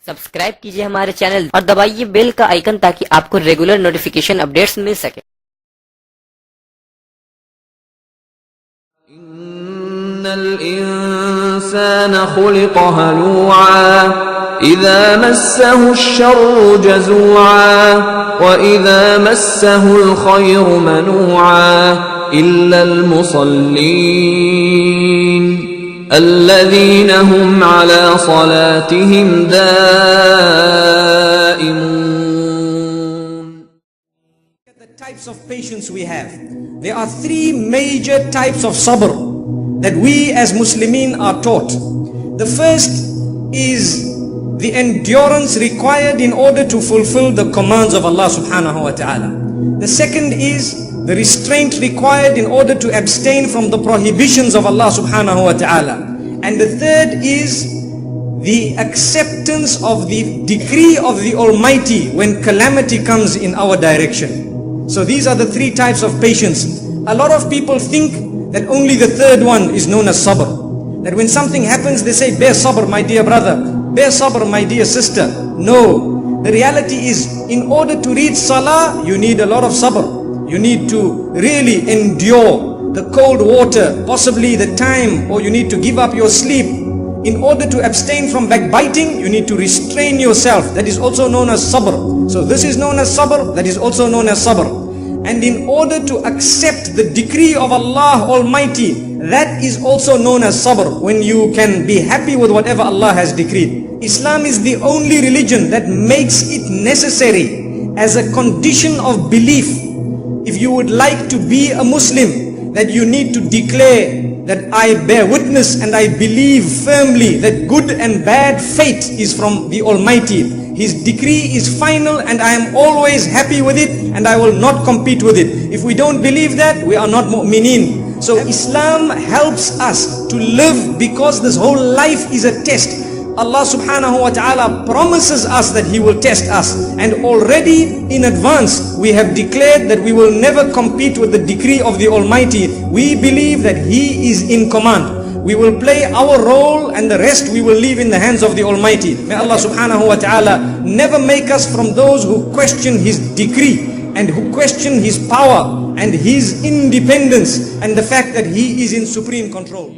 Subscribe कीजिए हमारे channel और दबाइए बेल का आइकन ताकि आपको रेगुलर नोटिफिकेशन अपडेट्स मिल सके। इन्नल इंसान खुलिक़ हलूआ इज़ा मस्सहु अश्शर्रु जज़ूआ व इज़ा मस्सहुल खैरु मनूआ इल्लल मुसल्लीन الذين هم على صلاتهم دائمون. The types of patience we have. There are three major types of sabr that we as Muslimin are taught. The first is the endurance required in order to fulfill the commands of Allah subhanahu wa ta'ala. The second is the restraint required in order to abstain from the prohibitions of Allah subhanahu wa ta'ala. And the third is the acceptance of the decree of the Almighty when calamity comes in our direction. So these are the three types of patience. A lot of people think that only the third one is known as sabr. That when something happens they say, bear sabr my dear brother, bear sabr my dear sister. No. The reality is, in order to reach salah, you need a lot of sabr. You need to really endure the cold water, possibly the time, or you need to give up your sleep. In order to abstain from backbiting, you need to restrain yourself. That is also known as sabr. So this is known as sabr, that is also known as sabr. And in order to accept the decree of Allah Almighty, that is also known as sabr, when you can be happy with whatever Allah has decreed. Islam is the only religion that makes it necessary as a condition of belief. If you would like to be a Muslim, that you need to declare that I bear witness and I believe firmly that good and bad fate is from the Almighty. His decree is final and I am always happy with it and I will not compete with it. If we don't believe that, we are not mu'mineen. So Islam helps us to live because this whole life is a test. Allah subhanahu wa ta'ala promises us that He will test us, and already in advance we have declared that we will never compete with the decree of the Almighty. We believe that He is in command. We will play our role and the rest we will leave in the hands of the Almighty. May Allah subhanahu wa ta'ala never make us from those who question His decree and who question His power and His independence and the fact that He is in supreme control.